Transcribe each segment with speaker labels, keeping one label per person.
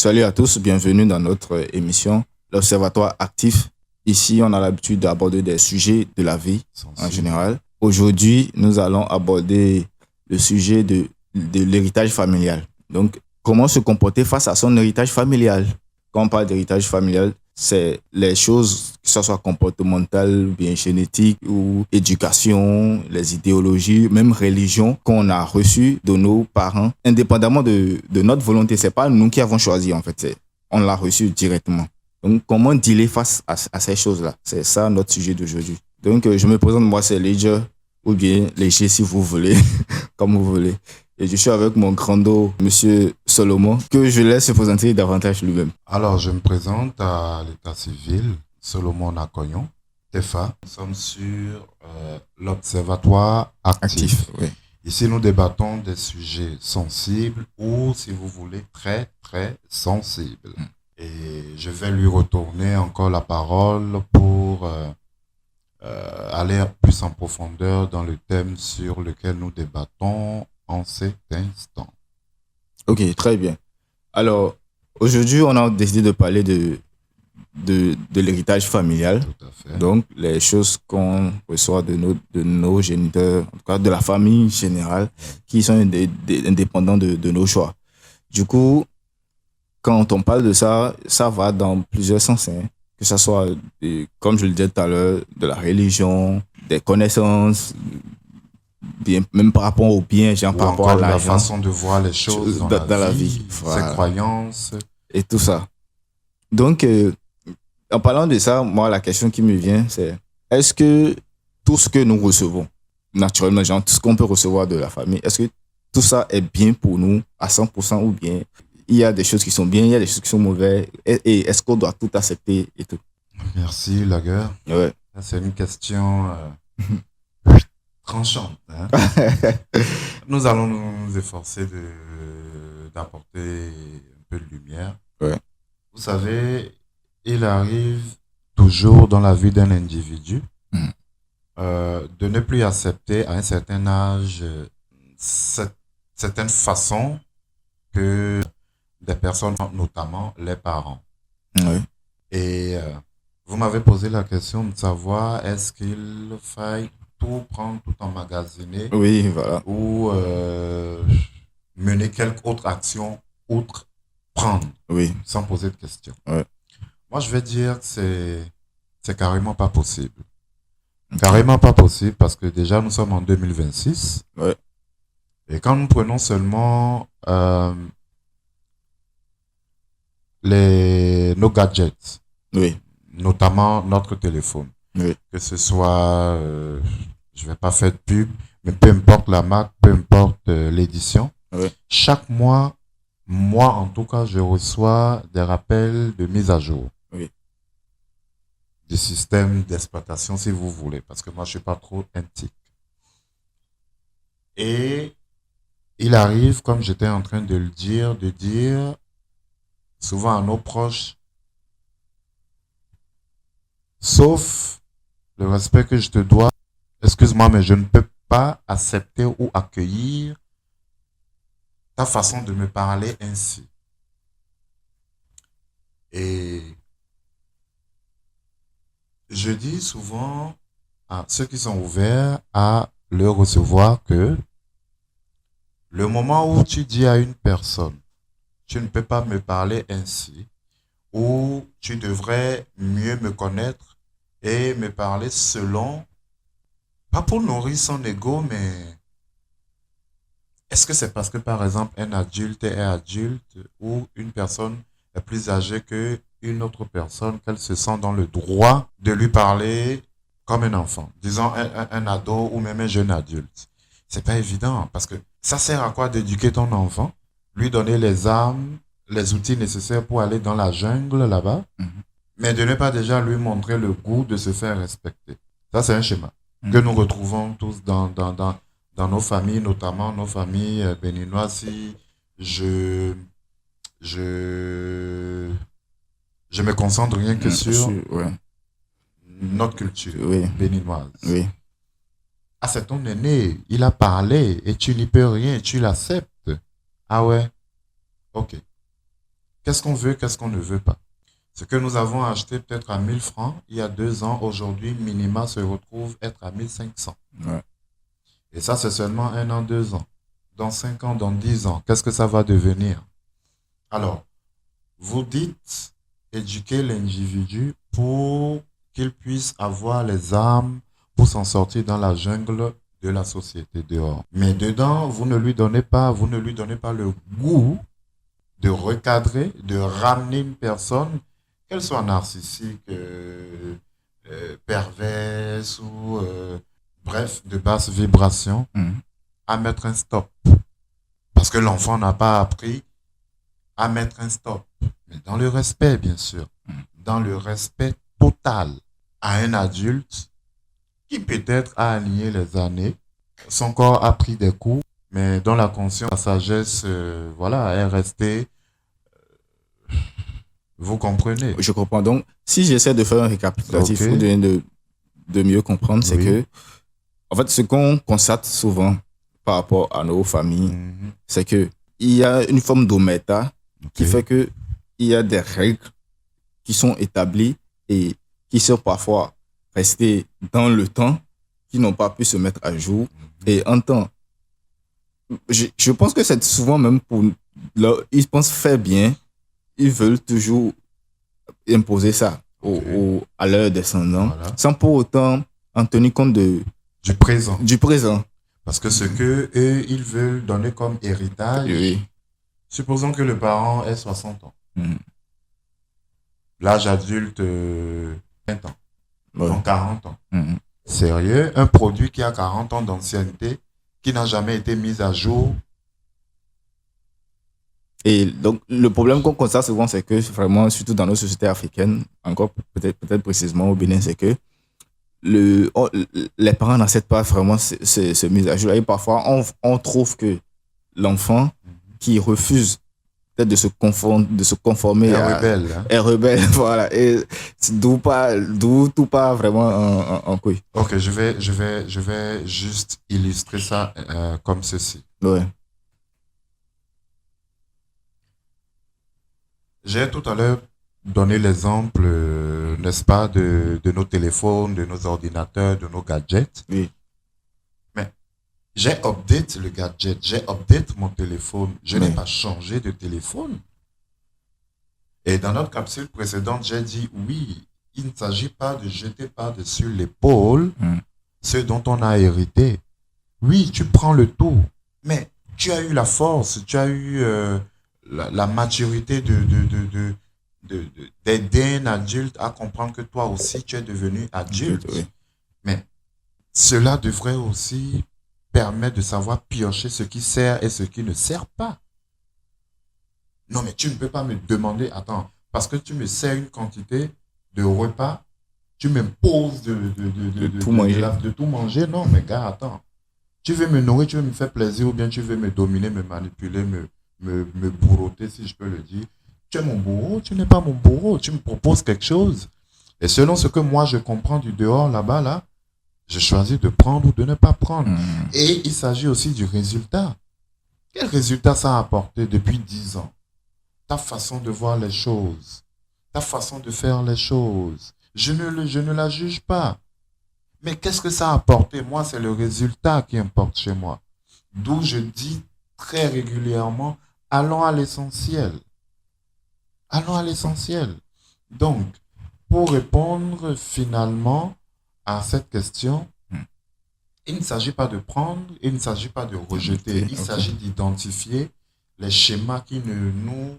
Speaker 1: Salut à tous, bienvenue dans notre émission, l'Observatoire actif. Ici, on a l'habitude d'aborder des sujets de la vie en général. Aujourd'hui, nous allons aborder le sujet de l'héritage familial. Donc, comment se comporter face à son héritage familial? Quand on parle d'héritage familial, c'est les choses, que ce soit comportementales, bien génétiques ou éducation, les idéologies, même religion qu'on a reçues de nos parents, indépendamment de notre volonté. C'est pas nous qui avons choisi, en fait. On l'a reçu directement. Donc, comment dealer face à ces choses-là? C'est ça notre sujet d'aujourd'hui. Donc, je me présente, moi, c'est Ledger, ou bien Léger si vous voulez, comme vous voulez. Et je suis avec mon grand dos, Monsieur Solomon, que je laisse se présenter davantage lui-même.
Speaker 2: Alors, je me présente à l'état civil, Solomon Nakoyon, TEFA. Nous sommes sur l'Observatoire actif.
Speaker 1: Oui.
Speaker 2: Ici, nous débattons des sujets sensibles ou, si vous voulez, très, très sensibles. Et je vais lui retourner encore la parole pour aller plus en profondeur dans le thème sur lequel nous débattons en cet instant.
Speaker 1: Ok, très bien. Alors, aujourd'hui, on a décidé de parler de l'héritage familial.
Speaker 2: Tout à fait.
Speaker 1: Donc, les choses qu'on reçoit de nos géniteurs, en tout cas de la famille générale, qui sont indépendants de nos choix. Du coup, quand on parle de ça, ça va dans plusieurs sens. Que ce soit, comme je le disais tout à l'heure, de la religion, des connaissances, bien, même par rapport au bien, genre
Speaker 2: Ou
Speaker 1: par rapport à
Speaker 2: encore la
Speaker 1: l'argent,
Speaker 2: façon de voir les choses dans la vie,
Speaker 1: Voilà.
Speaker 2: ses croyances.
Speaker 1: Et tout ça. Donc, en parlant de ça, moi, la question qui me vient, c'est est-ce que tout ce que nous recevons, naturellement, genre tout ce qu'on peut recevoir de la famille, est-ce que tout ça est bien pour nous à 100% ou bien il y a des choses qui sont bien, il y a des choses qui sont mauvaises et est-ce qu'on doit tout accepter et tout?
Speaker 2: Merci, Laguerre.
Speaker 1: Ouais.
Speaker 2: C'est une question tranchante. Hein? Nous allons nous efforcer d'apporter un peu de lumière.
Speaker 1: Ouais.
Speaker 2: Vous savez, il arrive toujours dans la vie d'un individu de ne plus accepter à un certain âge certaines façons que des personnes, notamment les parents.
Speaker 1: Ouais.
Speaker 2: Et vous m'avez posé la question de savoir est-ce qu'il faille tout prendre, tout emmagasiner
Speaker 1: Oui, voilà.
Speaker 2: ou mener quelque autre action outre prendre,
Speaker 1: Oui.
Speaker 2: sans poser de questions.
Speaker 1: Ouais.
Speaker 2: Moi, je vais dire que c'est carrément pas possible. Carrément pas possible parce que déjà, nous sommes en 2026.
Speaker 1: Ouais.
Speaker 2: Et quand nous prenons seulement nos gadgets,
Speaker 1: Oui.
Speaker 2: notamment notre téléphone,
Speaker 1: Oui.
Speaker 2: que ce soit, je vais pas faire de pub, mais peu importe la marque, peu importe l'édition,
Speaker 1: Oui.
Speaker 2: chaque mois, moi en tout cas, je reçois des rappels de mise à jour.
Speaker 1: Oui.
Speaker 2: Du système d'exploitation, si vous voulez, parce que moi, je suis pas trop intique. Et il arrive, comme j'étais en train de le dire, de dire souvent à nos proches, sauf le respect que je te dois, excuse-moi, mais je ne peux pas accepter ou accueillir ta façon de me parler ainsi. Et je dis souvent à ceux qui sont ouverts à le recevoir que le moment où tu dis à une personne, tu ne peux pas me parler ainsi, ou tu devrais mieux me connaître et me parler selon, pas pour nourrir son ego, mais est-ce que c'est parce que, par exemple, un adulte est adulte ou une personne est plus âgée qu'une autre personne, qu'elle se sent dans le droit de lui parler comme un enfant, disons un ado ou même un jeune adulte? C'est pas évident parce que ça sert à quoi d'éduquer ton enfant, lui donner les armes, les outils nécessaires pour aller dans la jungle là-bas, mais de ne pas déjà lui montrer le goût de se faire respecter. Ça, c'est un schéma que nous retrouvons tous dans nos familles, notamment nos familles béninoises. Si je me concentre rien que sur
Speaker 1: Ouais.
Speaker 2: notre culture
Speaker 1: Oui.
Speaker 2: béninoise.
Speaker 1: Oui.
Speaker 2: Ah, c'est ton aîné, il a parlé et tu n'y peux rien, tu l'acceptes. Ah ouais? Ok. Qu'est-ce qu'on veut, qu'est-ce qu'on ne veut pas. Ce que nous avons acheté peut-être à 1000 francs il y a 2 ans, aujourd'hui, minima se retrouve être à 1500.
Speaker 1: Ouais.
Speaker 2: Et ça, c'est seulement 1 an, 2 ans. Dans 5 ans, dans 10 ans, qu'est-ce que ça va devenir? Alors, vous dites éduquer l'individu pour qu'il puisse avoir les armes pour s'en sortir dans la jungle de la société dehors. Mais dedans, vous ne lui donnez pas le goût de recadrer, de ramener une personne, qu'elle soit narcissique, perverse ou bref, de basse vibration, à mettre un stop. Parce que l'enfant n'a pas appris à mettre un stop. Mais dans le respect, bien sûr. Dans le respect total à un adulte qui peut-être a aligné les années, son corps a pris des coups, mais dont la conscience, la sagesse, voilà, est restée. Vous comprenez?
Speaker 1: Je comprends. Donc, si j'essaie de faire un récapitulatif
Speaker 2: Ok.
Speaker 1: ou de mieux comprendre, c'est
Speaker 2: Oui.
Speaker 1: que, en fait, ce qu'on constate souvent par rapport à nos familles,
Speaker 2: Mhm.
Speaker 1: c'est que il y a une forme d'omerta qui
Speaker 2: Ok.
Speaker 1: fait que il y a des règles qui sont établies et qui sont parfois restées dans le temps, qui n'ont pas pu se mettre à jour. Et en temps, je pense que c'est souvent même pour ils pensent faire bien, ils veulent toujours imposer ça à leurs descendants,
Speaker 2: Voilà.
Speaker 1: sans pour autant en tenir compte
Speaker 2: Du présent.
Speaker 1: du présent.
Speaker 2: Parce que ce que eux, ils veulent donner comme héritage,
Speaker 1: Oui.
Speaker 2: supposons que le parent ait 60 ans.
Speaker 1: Mhm.
Speaker 2: L'âge adulte, 20 ans.
Speaker 1: Ouais.
Speaker 2: Donc 40 ans.
Speaker 1: Mhm.
Speaker 2: Sérieux, un produit qui a 40 ans d'ancienneté, qui n'a jamais été mis à jour.
Speaker 1: Et donc, le problème qu'on constate souvent, c'est que vraiment, surtout dans nos sociétés africaines, encore peut-être précisément au Bénin, c'est que les parents n'acceptent pas vraiment ce mise à jour. Et parfois, on trouve que l'enfant qui refuse peut-être de se conformer
Speaker 2: est rebelle. Hein?
Speaker 1: est rebelle. Voilà. Et d'où tout part vraiment en couille.
Speaker 2: Ok, je vais juste illustrer ça comme ceci.
Speaker 1: Ouais.
Speaker 2: J'ai tout à l'heure donné l'exemple, n'est-ce pas, de nos téléphones, de nos ordinateurs, de nos gadgets.
Speaker 1: Oui.
Speaker 2: Mais j'ai update le gadget, j'ai update mon téléphone. Je n'ai
Speaker 1: Oui.
Speaker 2: pas changé de téléphone. Et dans notre capsule précédente, j'ai dit oui, il ne s'agit pas de jeter par-dessus l'épaule ce dont on a hérité. Oui, tu prends le tout, mais tu as eu la force, tu as eu la maturité d'aider un adulte à comprendre que toi aussi tu es devenu adulte.
Speaker 1: Oui.
Speaker 2: Mais cela devrait aussi permettre de savoir piocher ce qui sert et ce qui ne sert pas. Non, mais tu ne peux pas me demander, attends, parce que tu me sers une quantité de repas, tu m'imposes de tout manger. Non, mais gars, attends. Tu veux me nourrir, tu veux me faire plaisir ou bien tu veux me dominer, me manipuler, me bourroter, si je peux le dire. Tu es mon bourreau, tu n'es pas mon bourreau. Tu me proposes quelque chose. Et selon ce que moi je comprends du dehors là-bas, là, je choisis de prendre ou de ne pas prendre. Et il s'agit aussi du résultat. Quel résultat ça a apporté depuis 10 ans? Ta façon de voir les choses, ta façon de faire les choses. Je ne la juge pas. Mais qu'est-ce que ça a apporté? Moi, c'est le résultat qui importe chez moi. D'où je dis très régulièrement, allons à l'essentiel. Allons à l'essentiel. Donc, pour répondre finalement à cette question, il ne s'agit pas de prendre, il ne s'agit pas de rejeter. Il s'agit d'identifier les schémas qui ne nous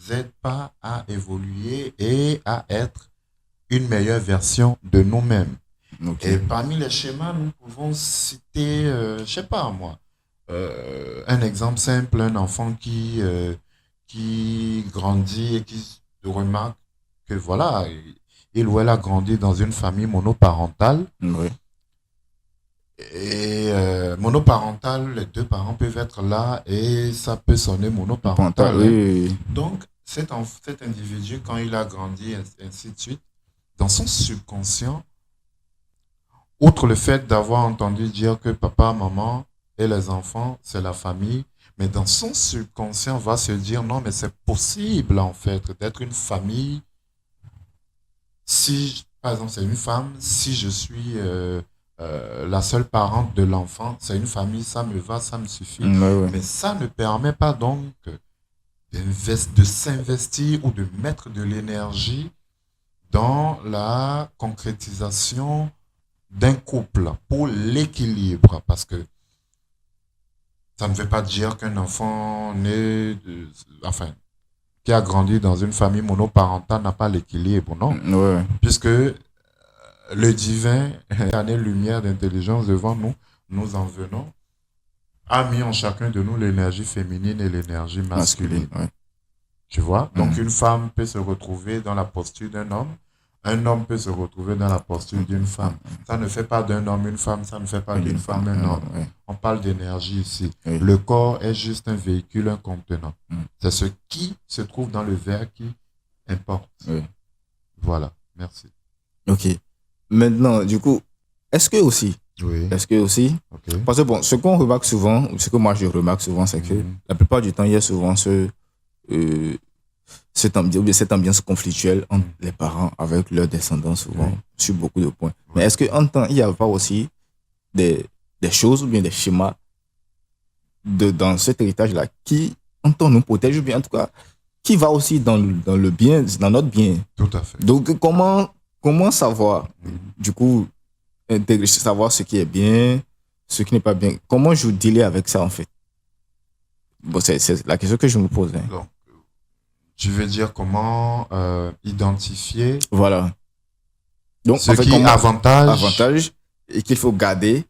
Speaker 2: aident pas à évoluer et à être une meilleure version de nous-mêmes. Et parmi les schémas, nous pouvons citer, je sais pas moi, un exemple simple, un enfant qui grandit et qui remarque que voilà, il ou elle a grandi dans une famille monoparentale.
Speaker 1: Oui.
Speaker 2: Et monoparental, les deux parents peuvent être là et ça peut sonner monoparental.
Speaker 1: Oui.
Speaker 2: Donc, cet individu, quand il a grandi, ainsi de suite, dans son subconscient, outre le fait d'avoir entendu dire que papa, maman et les enfants, c'est la famille, Mais dans son subconscient, va se dire, non, mais c'est possible, en fait, d'être une famille. Si, par exemple, c'est une femme, si je suis la seule parente de l'enfant, c'est une famille, ça me va, ça me suffit.
Speaker 1: Ouais.
Speaker 2: Mais ça ne permet pas donc de s'investir ou de mettre de l'énergie dans la concrétisation d'un couple pour l'équilibre. Parce que ça ne veut pas dire qu'un enfant né, enfin, qui a grandi dans une famille monoparentale n'a pas l'équilibre, non.
Speaker 1: Ouais.
Speaker 2: Puisque le divin, année-lumière d'intelligence devant nous, nous en venons, a mis en chacun de nous l'énergie féminine et l'énergie masculine.
Speaker 1: Ouais.
Speaker 2: Tu vois? Donc, une femme peut se retrouver dans la posture d'un homme. Un homme peut se retrouver dans la posture d'une femme. Ça ne fait pas d'un homme une femme, ça ne fait pas d'une femme un homme.
Speaker 1: Ouais.
Speaker 2: On parle d'énergie ici.
Speaker 1: Oui.
Speaker 2: Le corps est juste un véhicule, un contenant. C'est ce qui se trouve dans le verre qui importe.
Speaker 1: Oui.
Speaker 2: Voilà. Merci.
Speaker 1: Ok. Maintenant, du coup, est-ce que aussi,
Speaker 2: Oui.
Speaker 1: Okay. Parce que bon, ce qu'on remarque souvent, ou ce que moi je remarque souvent, c'est que la plupart du temps, il y a souvent cette ambiance conflictuelle entre les parents avec leurs descendants, souvent, sur beaucoup de points. Mais est-ce qu'en temps, il n'y a pas aussi des choses ou bien des schémas dans cet héritage-là qui, en temps, nous protège, ou bien en tout cas, qui va aussi dans le bien, dans notre bien?
Speaker 2: Tout à fait.
Speaker 1: Donc, comment savoir, du coup, savoir ce qui est bien, ce qui n'est pas bien? Comment je dealer avec ça, en fait? Bon, c'est la question que je me pose. Hein.
Speaker 2: Donc, tu veux dire comment identifier
Speaker 1: donc,
Speaker 2: ce
Speaker 1: en fait,
Speaker 2: qui avantage
Speaker 1: et qu'il faut garder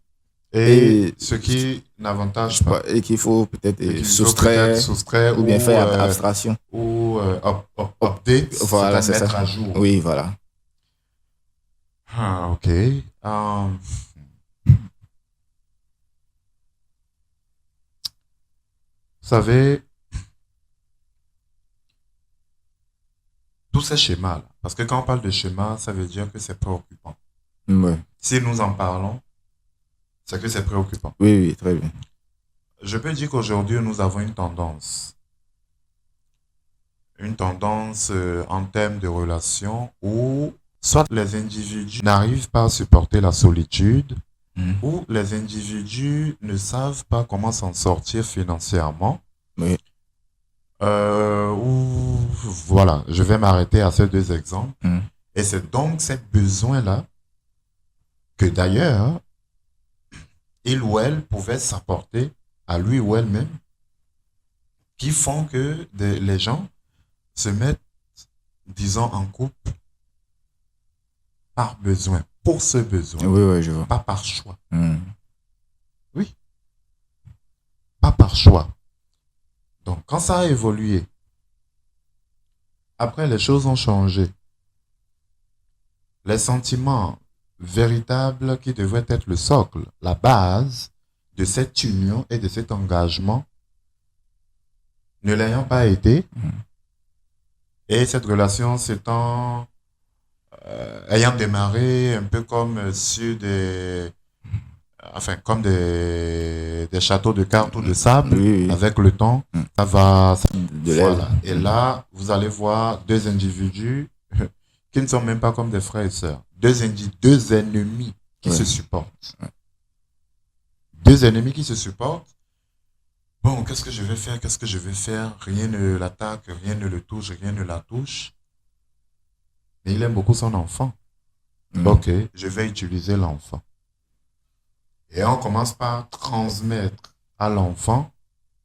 Speaker 2: et ce qui n'avantage pas.
Speaker 1: Et qu'il faut peut-être soustraire ou bien faire abstraction.
Speaker 2: Ou update,
Speaker 1: voilà, c'est
Speaker 2: mettre
Speaker 1: ça.
Speaker 2: À jour.
Speaker 1: Oui, voilà.
Speaker 2: Ah, ok. Vous savez, tous ces schémas-là, parce que quand on parle de schéma, ça veut dire que c'est préoccupant.
Speaker 1: Ouais.
Speaker 2: Si nous en parlons, c'est que c'est préoccupant.
Speaker 1: Oui, très bien.
Speaker 2: Je peux dire qu'aujourd'hui, nous avons une tendance en termes de relations où soit les individus n'arrivent pas à supporter la solitude, ou les individus ne savent pas comment s'en sortir financièrement.
Speaker 1: Oui.
Speaker 2: Ou voilà, je vais m'arrêter à ces deux exemples. Et c'est donc ces besoins-là que d'ailleurs, il ou elle pouvait s'apporter à lui ou elle-même, qui font que les gens se mettent, disons, en couple par besoin, pour ce besoin.
Speaker 1: Oui, je vois.
Speaker 2: Pas par choix. Oui. Pas par choix. Donc, quand ça a évolué, après, les choses ont changé. Les sentiments véritables qui devraient être le socle, la base de cette union et de cet engagement, ne l'ayant pas été, et cette relation s'étant ayant démarré un peu comme sur comme des châteaux de cartes ou de sable, avec le temps, ça va. Voilà. Et là, vous allez voir deux individus qui ne sont même pas comme des frères et sœurs. Deux ennemis qui se supportent. Deux ennemis qui se supportent. Bon, qu'est-ce que je vais faire? Rien ne l'attaque, rien ne le touche, rien ne la touche. Mais il aime beaucoup son enfant. Ok, je vais utiliser l'enfant. Et on commence par transmettre à l'enfant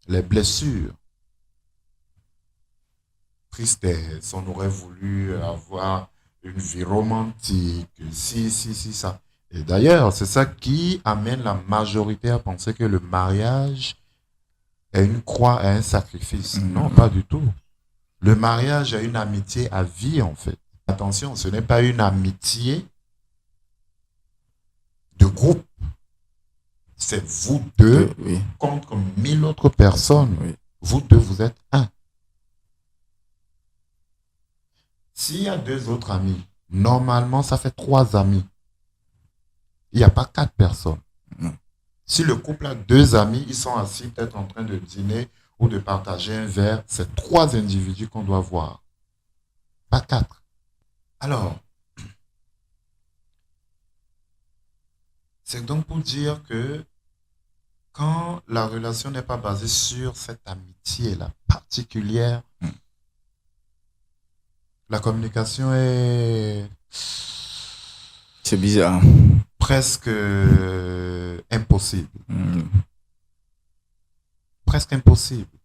Speaker 2: les blessures. Tristesse, on aurait voulu avoir une vie romantique, ça. Et d'ailleurs, c'est ça qui amène la majorité à penser que le mariage est une croix, est un sacrifice. Non, pas du tout. Le mariage est une amitié à vie, en fait. Attention, ce n'est pas une amitié de groupe. C'est vous deux contre 1000 autres personnes. Vous deux, vous êtes un. S'il y a deux autres amis, normalement, ça fait 3 amis. Il n'y a pas 4 personnes. Si le couple a 2 amis, ils sont assis peut-être en train de dîner ou de partager un verre, c'est 3 individus qu'on doit voir, pas 4. Alors, c'est donc pour dire que quand la relation n'est pas basée sur cette amitié-là particulière, la communication est
Speaker 1: C'est bizarre.
Speaker 2: presque impossible. Presque impossible.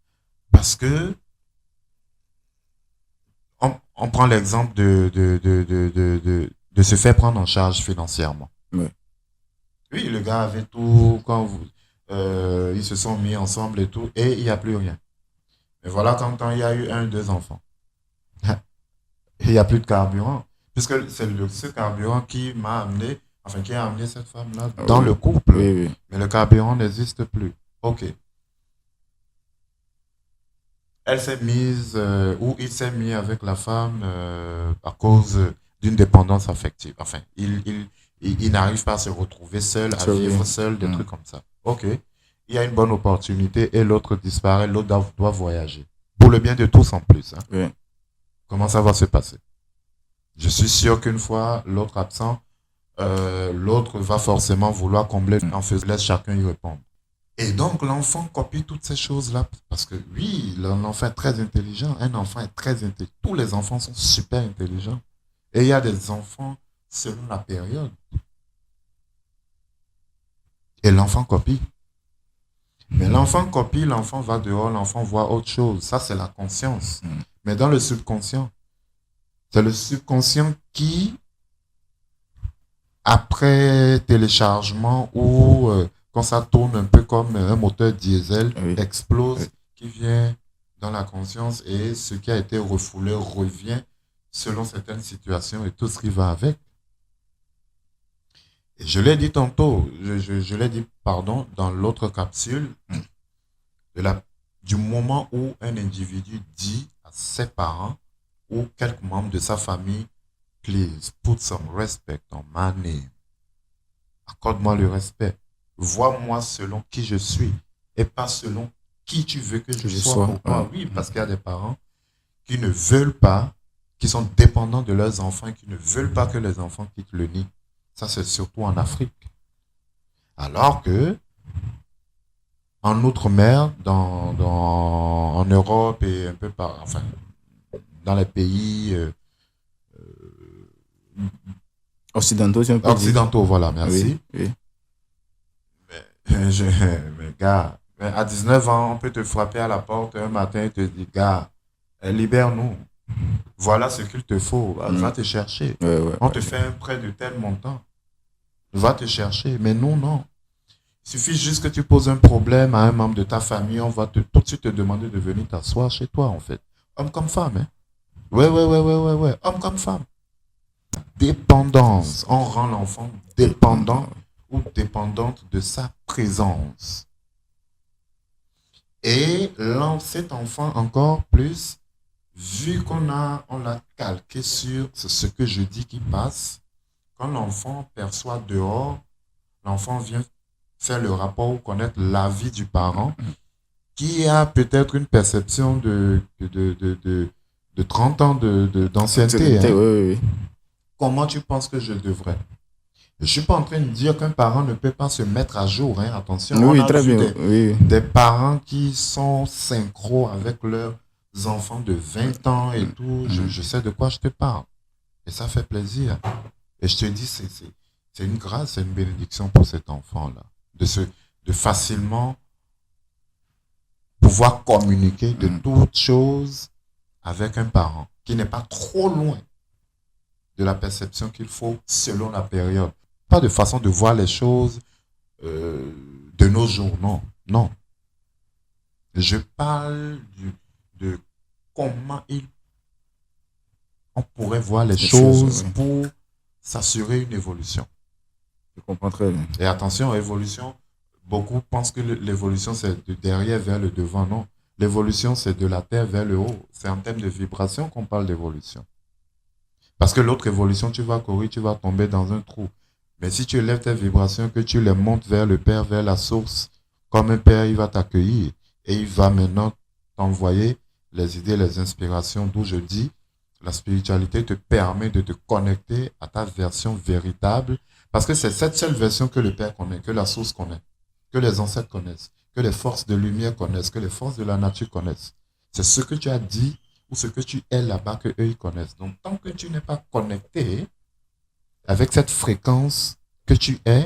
Speaker 2: Parce que on prend l'exemple de se faire prendre en charge financièrement.
Speaker 1: Ouais.
Speaker 2: Oui, le gars avait tout, ils se sont mis ensemble et tout, et il n'y a plus rien. Mais voilà, quand il y a eu 2 enfants, il n'y a plus de carburant. Puisque c'est ce carburant qui m'a amené, enfin, qui a amené cette femme-là dans le couple.
Speaker 1: Oui, oui.
Speaker 2: Mais le carburant n'existe plus. OK. Elle s'est mise, ou il s'est mis avec la femme à cause d'une dépendance affective. Enfin, il n'arrive pas à se retrouver seul, à vivre seul, des trucs comme ça. OK. Il y a une bonne opportunité et l'autre disparaît, l'autre doit voyager. Pour le bien de tous en plus. Hein.
Speaker 1: Oui.
Speaker 2: Comment ça va se passer? Je suis sûr qu'une fois l'autre absent, l'autre va forcément vouloir combler en faisant, laisse chacun y répondre. Et donc, l'enfant copie toutes ces choses-là. Parce que oui, l'enfant est très intelligent. Un enfant est très intelligent. Tous les enfants sont super intelligents. Et il y a des enfants selon la période. Et l'enfant copie. Mais l'enfant copie, l'enfant va dehors, l'enfant voit autre chose. Ça, c'est la conscience. Mais dans le subconscient, c'est le subconscient qui, après téléchargement ou quand ça tourne un peu comme un moteur diesel, explose, qui vient dans la conscience et ce qui a été refoulé revient selon certaines situations et tout ce qui va avec. Et je l'ai dit tantôt, je l'ai dit, pardon, dans l'autre capsule, du moment où un individu dit à ses parents ou quelques membres de sa famille, please put some respect on my name. Accorde-moi le respect. Vois-moi selon qui je suis et pas selon qui tu veux que je sois pour toi. Oui, parce qu'il y a des parents qui ne veulent pas, qui sont dépendants de leurs enfants et qui ne veulent pas que les enfants quittent le nid. Ça, c'est surtout en Afrique. Alors que, en Outre-mer, en Europe et un peu enfin, dans les pays
Speaker 1: occidentaux, si on peut
Speaker 2: occidentaux, dire. Voilà, merci.
Speaker 1: Oui.
Speaker 2: Mais gars, à 19 ans, on peut te frapper à la porte un matin et te dire, gars, libère-nous. Voilà ce qu'il te faut. Va te chercher. On te fait un prêt de tel montant. Va te chercher. Mais nous, non. Il suffit juste que tu poses un problème à un membre de ta famille, on va tout de suite te demander de venir t'asseoir chez toi, en fait. Homme comme femme, hein. Ouais. Homme comme femme. Dépendance. On rend l'enfant dépendant ou dépendante de sa présence. Et cet enfant encore plus, vu qu'on l'a calqué sur ce que je dis qui passe, quand l'enfant perçoit dehors, l'enfant vient faire le rapport ou connaître l'avis du parent qui a peut-être une perception de 30 ans d'ancienneté. Hein.
Speaker 1: Oui.
Speaker 2: Comment tu penses que je devrais? Je ne suis pas en train de dire qu'un parent ne peut pas se mettre à jour. Hein. Attention,
Speaker 1: oui,
Speaker 2: on a
Speaker 1: très
Speaker 2: vu
Speaker 1: bien.
Speaker 2: Des parents qui sont synchro avec leurs enfants de 20 ans et tout. Je sais de quoi je te parle. Et ça fait plaisir. Et je te dis, c'est une grâce, c'est une bénédiction pour cet enfant-là. De facilement pouvoir communiquer de toutes choses avec un parent qui n'est pas trop loin de la perception qu'il faut selon la période. Pas de façon de voir les choses de nos jours, non. Je parle de comment on pourrait voir les choses pour s'assurer une évolution.
Speaker 1: Je comprends très bien.
Speaker 2: Et attention, évolution, beaucoup pensent que l'évolution c'est de derrière vers le devant. Non, l'évolution c'est de la terre vers le haut. C'est en termes de vibration qu'on parle d'évolution. Parce que l'autre évolution, tu vas courir, tu vas tomber dans un trou. Mais si tu élèves tes vibrations, que tu les montes vers le Père, vers la source, comme un Père, il va t'accueillir. Et il va maintenant t'envoyer les idées, les inspirations, d'où je dis, la spiritualité te permet de te connecter à ta version véritable, parce que c'est cette seule version que le Père connaît, que la source connaît, que les ancêtres connaissent, que les forces de lumière connaissent, que les forces de la nature connaissent. C'est ce que tu as dit ou ce que tu es là-bas que eux ils connaissent. Donc, tant que tu n'es pas connecté avec cette fréquence que tu es,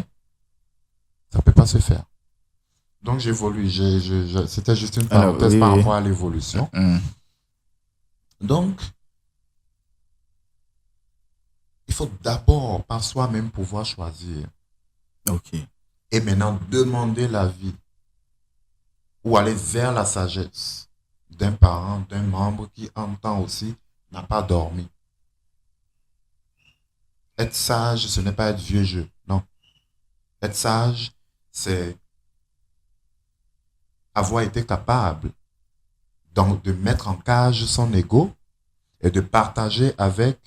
Speaker 2: ça ne peut pas se faire. Donc, j'évolue. C'était juste une parenthèse par rapport à l'évolution. Donc, il faut d'abord par soi-même pouvoir choisir.
Speaker 1: Ok.
Speaker 2: Et maintenant, demander l'avis ou aller vers la sagesse d'un parent, d'un membre qui en temps aussi n'a pas dormi. Être sage, ce n'est pas être vieux jeu, non. Être sage, c'est avoir été capable donc de mettre en cage son ego et de partager avec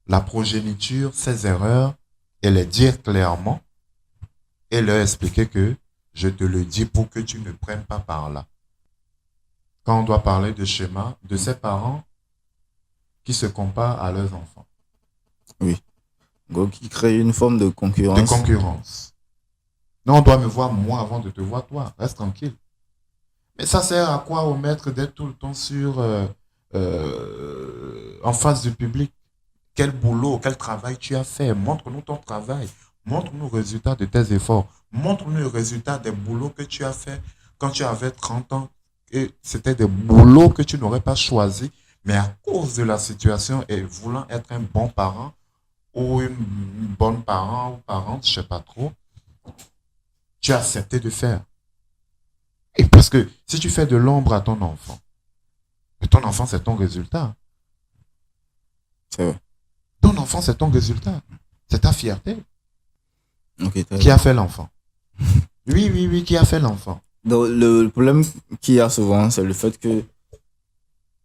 Speaker 2: la progéniture ses erreurs et les dire clairement et leur expliquer que je te le dis pour que tu ne prennes pas par là. Quand on doit parler de schéma, de ses parents qui se comparent à leurs enfants.
Speaker 1: Oui. Donc, qui crée une forme de concurrence.
Speaker 2: De concurrence. Non, on doit me voir moi avant de te voir toi. Reste tranquille. Mais ça sert à quoi au maître d'être tout le temps en face du public? Quel boulot, quel travail tu as fait? Montre-nous ton travail. Montre-nous le résultat de tes efforts. Montre-nous le résultat des boulots que tu as fait quand tu avais 30 ans. Et c'était des boulots que tu n'aurais pas choisis, mais à cause de la situation et voulant être un bon parent ou une bonne parent ou parente, je ne sais pas trop, tu as accepté de faire. Et parce que si tu fais de l'ombre à ton enfant c'est ton résultat.
Speaker 1: C'est vrai.
Speaker 2: Ton enfant, c'est ton résultat. C'est ta fierté.
Speaker 1: Okay,
Speaker 2: qui a fait l'enfant? Oui, qui a fait l'enfant?
Speaker 1: Donc, le problème qu'il y a souvent, c'est le fait que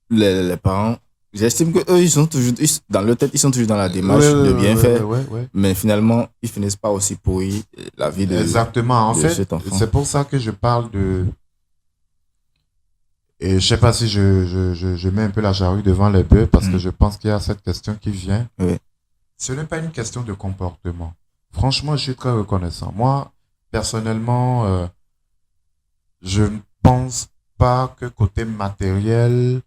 Speaker 1: les parents, j'estime que eux, ils sont toujours, dans leur tête, ils sont toujours dans la démarche de bien faire. Mais finalement, ils finissent pas aussi pourrir la vie de
Speaker 2: Exactement. En
Speaker 1: de
Speaker 2: fait,
Speaker 1: cet enfant.
Speaker 2: c'est pour ça que je parle de... Et je sais pas si je mets un peu la charrue devant les bœufs parce que je pense qu'il y a cette question qui vient.
Speaker 1: Oui.
Speaker 2: Ce n'est pas une question de comportement. Franchement, je suis très reconnaissant. Moi, personnellement, je ne pense pas que côté matériel,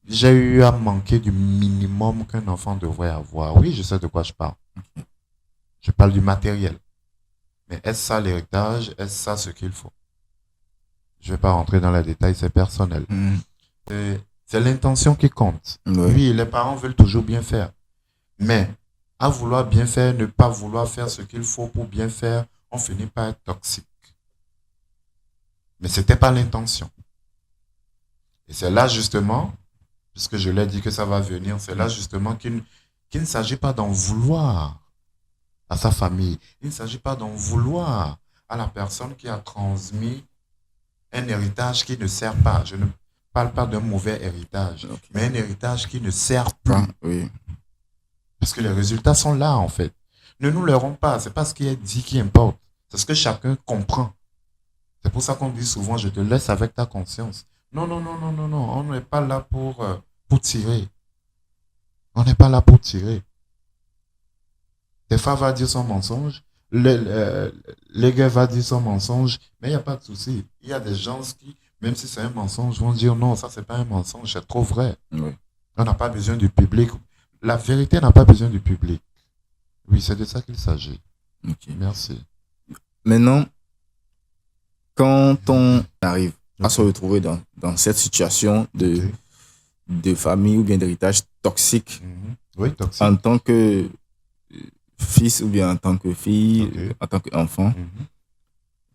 Speaker 2: j'ai eu à manquer du minimum qu'un enfant devrait avoir. Oui, je sais de quoi je parle. Je parle du matériel. Mais est-ce ça l'héritage? Est-ce ça ce qu'il faut? Je ne vais pas rentrer dans les détails, c'est personnel. C'est l'intention qui compte. Oui, les parents veulent toujours bien faire. Mais à vouloir bien faire, ne pas vouloir faire ce qu'il faut pour bien faire, on finit par être toxique. Mais ce n'était pas l'intention. Et c'est là justement, puisque je l'ai dit que ça va venir, c'est là justement qu'il ne s'agit pas d'en vouloir à sa famille. Il ne s'agit pas d'en vouloir à la personne qui a transmis un héritage qui ne sert pas. Je ne parle pas d'un mauvais héritage, mais un héritage qui ne sert plus.
Speaker 1: Oui.
Speaker 2: Parce que les résultats sont là, en fait. Ne nous leurrons pas. Ce n'est pas ce qui est dit qui importe. C'est ce que chacun comprend. C'est pour ça qu'on dit souvent, je te laisse avec ta conscience. Non. On n'est pas là pour tirer. On n'est pas là pour tirer. Des fois, va dire son mensonge. Les gars va dire son mensonge. Mais il n'y a pas de souci. Il y a des gens qui, même si c'est un mensonge, vont dire non, ça, c'est pas un mensonge. C'est trop vrai.
Speaker 1: Oui.
Speaker 2: On n'a pas besoin du public. La vérité n'a pas besoin du public. Oui, c'est de ça qu'il s'agit.
Speaker 1: Okay.
Speaker 2: Merci.
Speaker 1: Maintenant, quand on arrive à se retrouver dans cette situation de famille ou bien d'héritage toxique,
Speaker 2: oui, toxique,
Speaker 1: en tant que fils ou bien en tant que fille, en tant qu'enfant,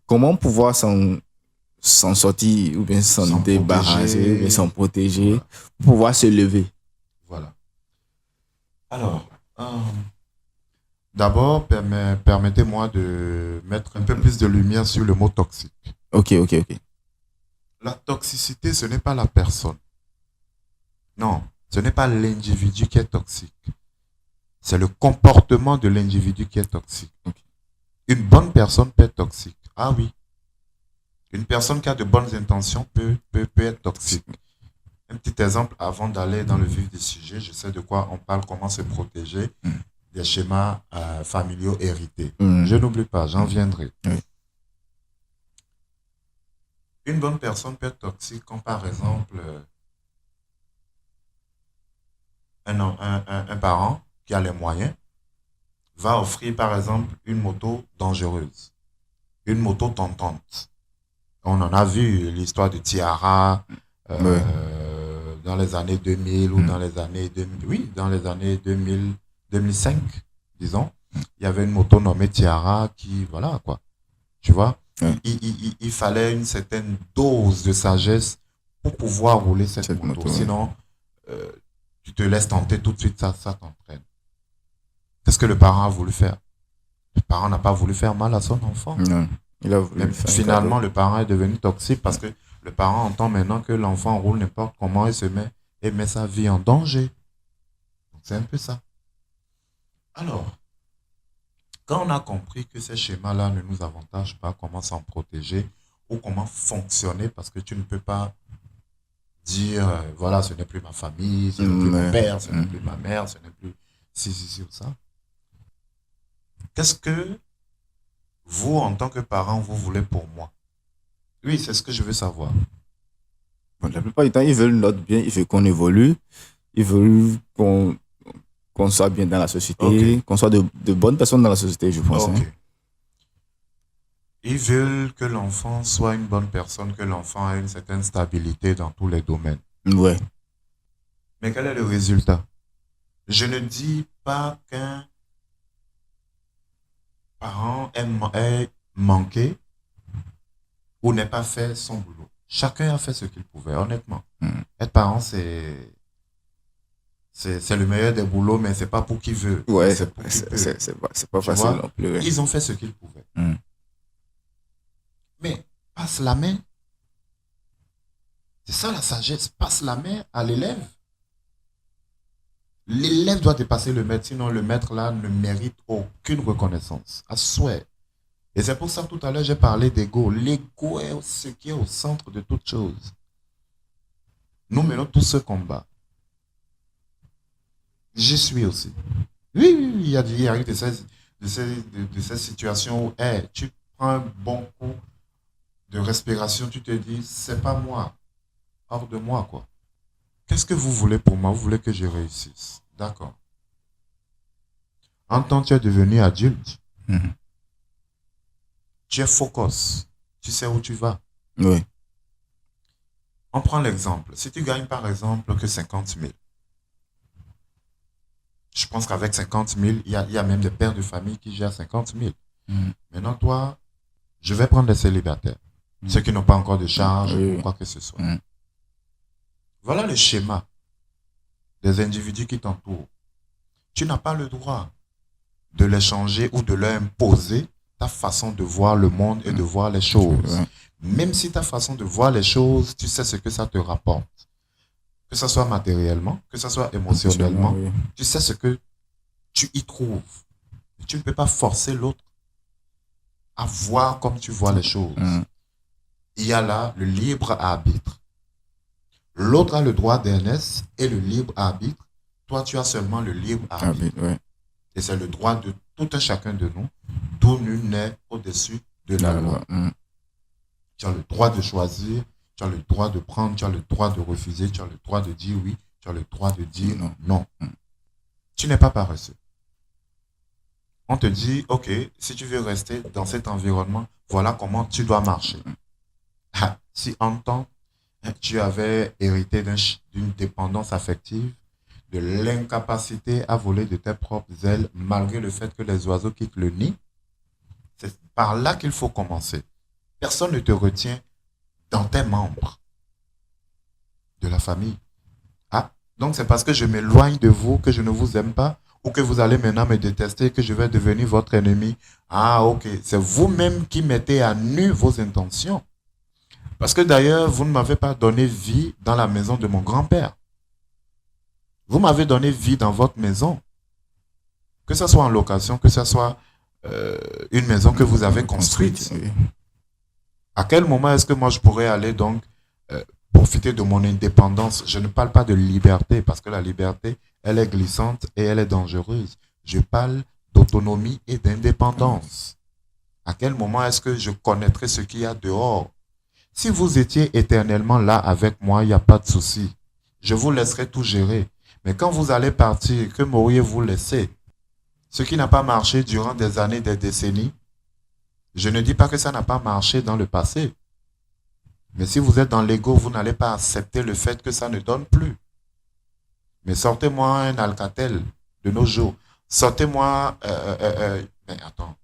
Speaker 1: comment pouvoir s'en sortir ou bien s'en débarrasser ou bien s'en protéger pour pouvoir se lever?
Speaker 2: Voilà. Alors, d'abord, permettez-moi de mettre un peu plus de lumière sur le mot toxique.
Speaker 1: Ok.
Speaker 2: La toxicité, ce n'est pas la personne. Non, ce n'est pas l'individu qui est toxique. C'est le comportement de l'individu qui est toxique.
Speaker 1: Ok.
Speaker 2: Une bonne personne peut être toxique. Ah oui. Une personne qui a de bonnes intentions peut être toxique. Un petit exemple avant d'aller dans le vif du sujet, je sais de quoi on parle, comment se protéger des schémas familiaux hérités. Je n'oublie pas, j'en viendrai.
Speaker 1: Oui.
Speaker 2: Une bonne personne peut être toxique quand, par exemple, un parent qui a les moyens va offrir, par exemple, une moto dangereuse, une moto tentante. On en a vu l'histoire de Tiara dans les années 2000 ou dans les années 2000, oui, dans les années 2000, 2005, disons. Il y avait une moto nommée Tiara qui, voilà, quoi. Tu vois, il fallait une certaine dose de sagesse pour pouvoir rouler cette moto. Sinon, tu te laisses tenter tout de suite, ça t'entraîne. Qu'est-ce que le parent a voulu faire? Le parent n'a pas voulu faire mal à son enfant.
Speaker 1: Non. Il a voulu
Speaker 2: finalement, le parent est devenu toxique parce que le parent entend maintenant que l'enfant roule n'importe comment et met sa vie en danger. C'est un peu ça. Alors, quand on a compris que ces schémas-là ne nous avantagent pas, comment s'en protéger ou comment fonctionner, parce que tu ne peux pas dire, voilà, ce n'est plus ma famille, ce n'est plus mon père, ce n'est plus ma mère, ce n'est plus ci ou ça. Qu'est-ce que vous, en tant que parent, vous voulez pour moi? Oui, c'est ce que je veux savoir.
Speaker 1: Bon, la plupart du temps, ils veulent notre bien, ils veulent qu'on évolue, ils veulent qu'on soit bien dans la société, qu'on soit de bonnes personnes dans la société, je pense. Hein.
Speaker 2: Ils veulent que l'enfant soit une bonne personne, que l'enfant ait une certaine stabilité dans tous les domaines.
Speaker 1: Ouais.
Speaker 2: Mais quel est le résultat? Je ne dis pas qu'un parent ait manqué ou n'ait pas fait son boulot. Chacun a fait ce qu'il pouvait, honnêtement. Être parent, c'est le meilleur des boulots, mais c'est pas pour qui veut.
Speaker 1: Ouais, c'est pas facile non plus. Ouais.
Speaker 2: Ils ont fait ce qu'ils pouvaient. Mais passe la main. C'est ça la sagesse. Passe la main à l'élève. L'élève doit dépasser le maître, sinon le maître là ne mérite aucune reconnaissance. À souhait. Et c'est pour ça que tout à l'heure j'ai parlé d'ego. L'ego est ce qui est au centre de toute chose. Nous menons tout ce combat. J'y suis aussi. Oui, il y a eu de ces situations où tu prends un bon coup de respiration, tu te dis, c'est pas moi, hors de moi, quoi. Qu'est-ce que vous voulez pour moi? Vous voulez que je réussisse. D'accord. En temps, tu es devenu adulte. Tu es focus. Tu sais où tu vas.
Speaker 1: Oui.
Speaker 2: On prend l'exemple. Si tu gagnes, par exemple, que 50 000, je pense qu'avec 50 000, il y a même des pères de famille qui gèrent 50 000. Maintenant, toi, je vais prendre des célibataires. Ceux qui n'ont pas encore de charge ou quoi que ce soit. Voilà le schéma des individus qui t'entourent. Tu n'as pas le droit de les changer ou de leur imposer ta façon de voir le monde et de voir les choses. Même si ta façon de voir les choses, tu sais ce que ça te rapporte. Que ce soit matériellement, que ce soit émotionnellement, tu sais ce que tu y trouves. Tu ne peux pas forcer l'autre à voir comme tu vois les choses. Il y a là le libre arbitre. L'autre a le droit d'aînesse et le libre arbitre. Toi, tu as seulement le libre arbitre. Et c'est le droit de tout un chacun de nous, d'où nul n'est au-dessus de la loi. Tu as le droit de choisir, tu as le droit de prendre, tu as le droit de refuser, tu as le droit de dire oui, tu as le droit de dire non. Tu n'es pas paresseux. On te dit, ok, si tu veux rester dans cet environnement, voilà comment tu dois marcher. Si en temps, tu avais hérité d'une dépendance affective, de l'incapacité à voler de tes propres ailes, malgré le fait que les oiseaux quittent le nid, c'est par là qu'il faut commencer. Personne ne te retient dans tes membres de la famille. Donc c'est parce que je m'éloigne de vous que je ne vous aime pas, ou que vous allez maintenant me détester, que je vais devenir votre ennemi. Ok, c'est vous-même qui mettez à nu vos intentions. Parce que d'ailleurs, vous ne m'avez pas donné vie dans la maison de mon grand-père. Vous m'avez donné vie dans votre maison. Que ce soit en location, que ce soit une maison que vous avez construite.
Speaker 1: Oui.
Speaker 2: À quel moment est-ce que moi je pourrais aller donc profiter de mon indépendance? Je ne parle pas de liberté parce que la liberté, elle est glissante et elle est dangereuse. Je parle d'autonomie et d'indépendance. À quel moment est-ce que je connaîtrai ce qu'il y a dehors? Si vous étiez éternellement là avec moi, il n'y a pas de souci. Je vous laisserai tout gérer. Mais quand vous allez partir, que m'auriez-vous laissé? Ce qui n'a pas marché durant des années, des décennies, je ne dis pas que ça n'a pas marché dans le passé. Mais si vous êtes dans l'ego, vous n'allez pas accepter le fait que ça ne donne plus. Mais sortez-moi un Alcatel de nos jours. Sortez-moi... mais attends.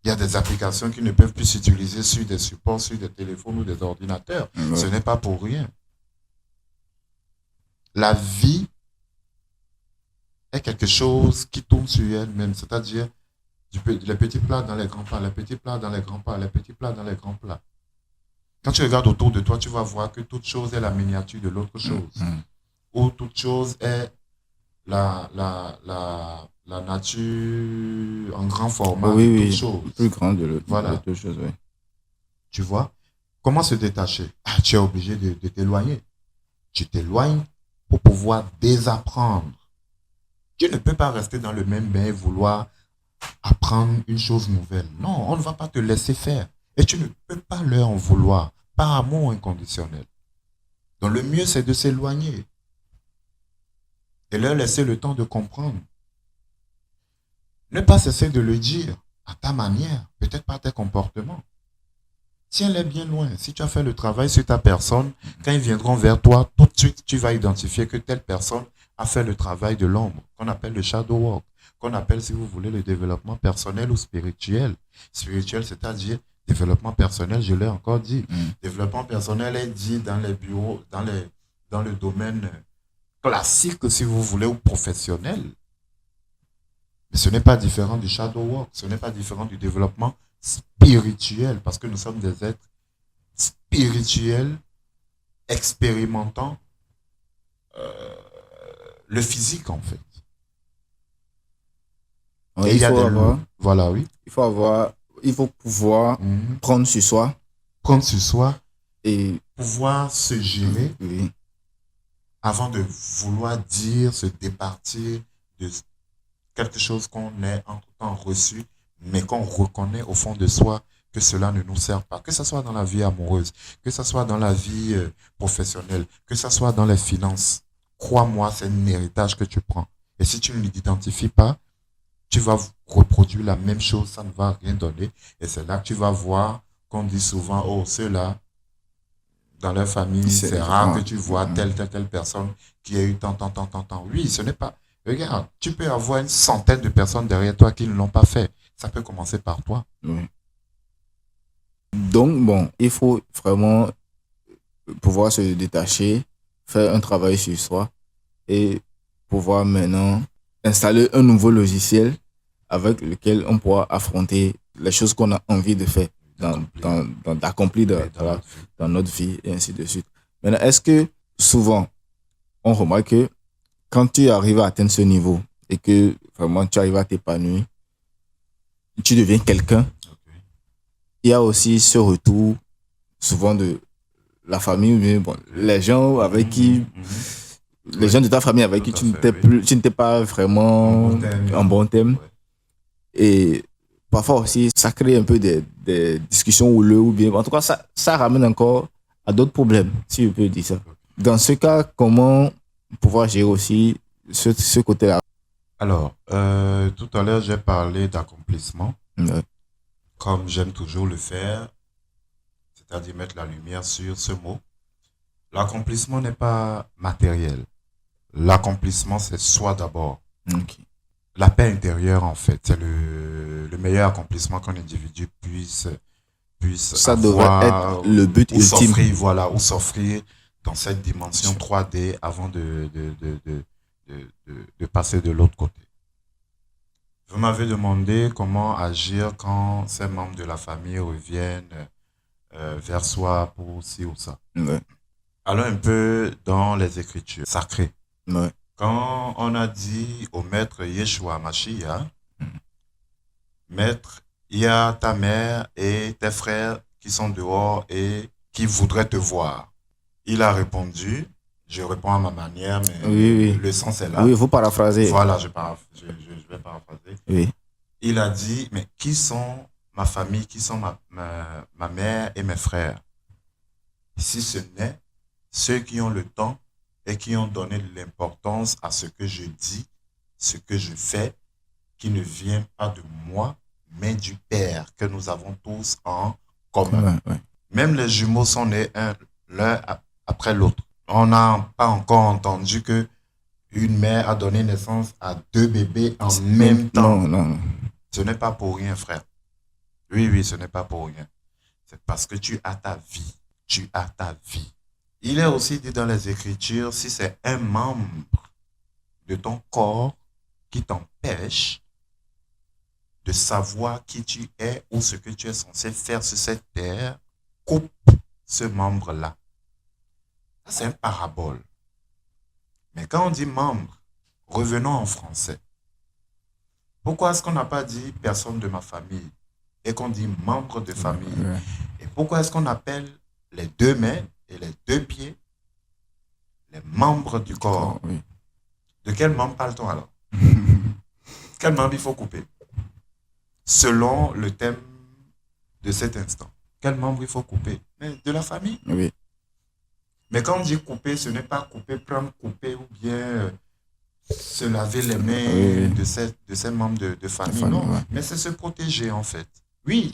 Speaker 2: Il y a des applications qui ne peuvent plus s'utiliser sur des supports, sur des téléphones ou des ordinateurs.
Speaker 1: Ouais.
Speaker 2: Ce n'est pas pour rien. La vie est quelque chose qui tourne sur elle-même. C'est-à-dire, les petits plats dans les grands plats, les petits plats dans les grands plats, les petits plats dans les grands plats. Quand tu regardes autour de toi, tu vas voir que toute chose est la miniature de l'autre chose. Ou toute chose est la nature en grand format de toute chose.
Speaker 1: Plus grande de l'autre
Speaker 2: Voilà.
Speaker 1: chose, oui.
Speaker 2: Tu vois? Comment se détacher? Tu es obligé de t'éloigner. Tu t'éloignes pour pouvoir désapprendre. Tu ne peux pas rester dans le même bain et vouloir apprendre une chose nouvelle. Non, on ne va pas te laisser faire. Et tu ne peux pas leur en vouloir, par amour inconditionnel. Donc le mieux, c'est de s'éloigner et leur laisser le temps de comprendre. Ne pas cesser de le dire à ta manière, peut-être par tes comportements. Tiens-les bien loin. Si tu as fait le travail sur ta personne, quand ils viendront vers toi, tout de suite, tu vas identifier que telle personne a fait le travail de l'ombre, qu'on appelle le shadow work, qu'on appelle, si vous voulez, le développement personnel ou spirituel. Spirituel, c'est-à-dire développement personnel, je l'ai encore dit. Développement personnel est dit dans les bureaux, dans le domaine classique, si vous voulez, ou professionnel. Mais ce n'est pas différent du shadow work, ce n'est pas différent du développement spirituel, parce que nous sommes des êtres spirituels expérimentant le physique, en fait.
Speaker 1: Et il faut avoir,
Speaker 2: voilà, oui.
Speaker 1: Il faut pouvoir prendre sur soi.
Speaker 2: Prendre sur soi
Speaker 1: et
Speaker 2: pouvoir se gérer
Speaker 1: oui.
Speaker 2: Avant de vouloir dire, se départir de quelque chose qu'on ait entre-temps reçu, mais qu'on reconnaît au fond de soi que cela ne nous sert pas. Que ce soit dans la vie amoureuse, que ce soit dans la vie professionnelle, que ce soit dans les finances. Crois-moi, c'est un héritage que tu prends. Et si tu ne l'identifies pas, tu vas reproduire la même chose, ça ne va rien donner. Et c'est là que tu vas voir qu'on dit souvent, oh, ceux-là, dans leur famille, c'est rare que tu vois telle personne qui a eu tant. Oui, ce n'est pas... Regarde, tu peux avoir une centaine de personnes derrière toi qui ne l'ont pas fait. Ça peut commencer par toi.
Speaker 1: Oui. Donc, bon, il faut vraiment pouvoir se détacher, faire un travail sur soi et pouvoir maintenant installer un nouveau logiciel avec lequel on pourra affronter les choses qu'on a envie de faire, d'accomplir dans notre vie et ainsi de suite. Maintenant, est-ce que souvent, on remarque que quand tu arrives à atteindre ce niveau et que vraiment tu arrives à t'épanouir, tu deviens quelqu'un, il y a aussi ce retour souvent de la famille, mais bon, les gens avec qui, les gens de ta famille avec qui tu n'étais pas vraiment en bon terme. Et parfois aussi, ça crée un peu des discussions houleuses ou bien, en tout cas, ça ramène encore à d'autres problèmes, si je peux dire ça. Dans ce cas, comment pouvoir gérer aussi ce côté-là?
Speaker 2: Alors, tout à l'heure, j'ai parlé d'accomplissement.
Speaker 1: Ouais.
Speaker 2: Comme j'aime toujours le faire, c'est-à-dire mettre la lumière sur ce mot. L'accomplissement n'est pas matériel. L'accomplissement, c'est soi d'abord.
Speaker 1: Okay.
Speaker 2: La paix intérieure, en fait, c'est le meilleur accomplissement qu'un individu puisse
Speaker 1: ça
Speaker 2: avoir,
Speaker 1: devrait être le but ultime.
Speaker 2: Ou s'offrir dans cette dimension 3D avant de passer de l'autre côté. Vous m'avez demandé comment agir quand ces membres de la famille reviennent vers soi pour ci ou ça.
Speaker 1: Ouais.
Speaker 2: Allons un peu dans les écritures sacrées.
Speaker 1: Ouais.
Speaker 2: Quand on a dit au maître Yeshua Mashiach, maître, il y a ta mère et tes frères qui sont dehors et qui voudraient te voir. Il a répondu, je réponds à ma manière, mais
Speaker 1: Oui, oui.
Speaker 2: le sens est là.
Speaker 1: Oui, il faut paraphraser.
Speaker 2: Voilà, je vais paraphraser.
Speaker 1: Oui.
Speaker 2: Il a dit, mais qui sont ma famille, qui sont ma mère et mes frères? Si ce n'est ceux qui ont le temps et qui ont donné de l'importance à ce que je dis, ce que je fais, qui ne vient pas de moi, mais du Père que nous avons tous en commun.
Speaker 1: Ouais.
Speaker 2: Même les jumeaux sont nés l'un après l'autre. On n'a pas encore entendu que une mère a donné naissance à 2 bébés en même temps.
Speaker 1: Non.
Speaker 2: Ce n'est pas pour rien, frère. Oui, ce n'est pas pour rien. C'est parce que tu as ta vie. Tu as ta vie. Il est aussi dit dans les Écritures, si c'est un membre de ton corps qui t'empêche de savoir qui tu es ou ce que tu es censé faire sur cette terre, coupe ce membre-là. Ça, c'est une parabole. Mais quand on dit membre, revenons en français. Pourquoi est-ce qu'on n'a pas dit personne de ma famille et qu'on dit membre de famille?
Speaker 1: Ouais.
Speaker 2: Et pourquoi est-ce qu'on appelle les 2 mains et les 2 pieds les membres du corps?
Speaker 1: Oui.
Speaker 2: De quel membre parle-t-on alors? Quel membre il faut couper? Selon le thème de cet instant. Quel membre il faut couper? De la famille.
Speaker 1: Oui.
Speaker 2: Mais quand on dit couper, ce n'est pas couper, prendre couper ou bien se laver les mains de ces membres de famille. Non,
Speaker 1: ouais.
Speaker 2: mais c'est se protéger en fait. Oui,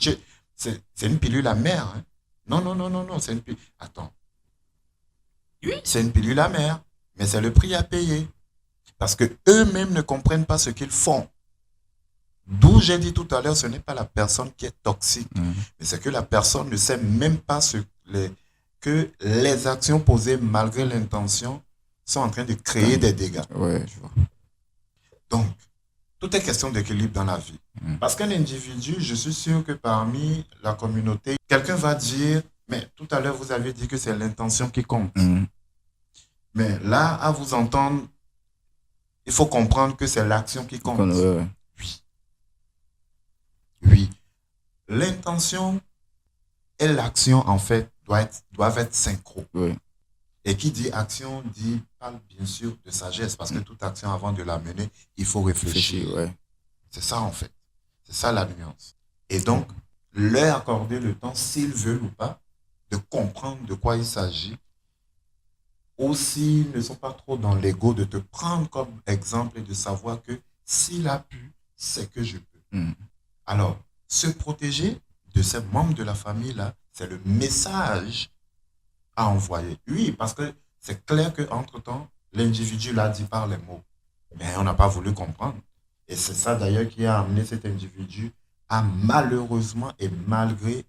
Speaker 2: c'est une pilule amère. Hein. Non, c'est une pilule. Attends. Oui, c'est une pilule amère, mais c'est le prix à payer. Parce que eux-mêmes ne comprennent pas ce qu'ils font. D'où j'ai dit tout à l'heure, ce n'est pas la personne qui est toxique, mais c'est que la personne ne sait même pas que les actions posées malgré l'intention sont en train de créer des dégâts.
Speaker 1: Ouais, je vois.
Speaker 2: Donc, tout est question d'équilibre dans la vie. Parce qu'un individu, je suis sûr que parmi la communauté, quelqu'un va dire, mais tout à l'heure, vous avez dit que c'est l'intention qui compte. Mais là, à vous entendre, il faut comprendre que c'est l'action qui compte.
Speaker 1: Ouais.
Speaker 2: Oui. L'intention et l'action, en fait, doivent être synchro.
Speaker 1: Oui.
Speaker 2: Et qui dit action, parle bien sûr de sagesse, parce que toute action, avant de la mener, il faut réfléchir.
Speaker 1: Ouais.
Speaker 2: C'est ça, en fait. C'est ça la nuance. Et donc, leur accorder le temps, s'ils veulent ou pas, de comprendre de quoi il s'agit, ou s'ils ne sont pas trop dans l'ego, de te prendre comme exemple et de savoir que s'il a pu, c'est que je peux. Alors, se protéger de ces membres de la famille-là, c'est le message à envoyer. Oui, parce que c'est clair qu'entre-temps, l'individu l'a dit par les mots. Mais on n'a pas voulu comprendre. Et c'est ça d'ailleurs qui a amené cet individu à malheureusement et malgré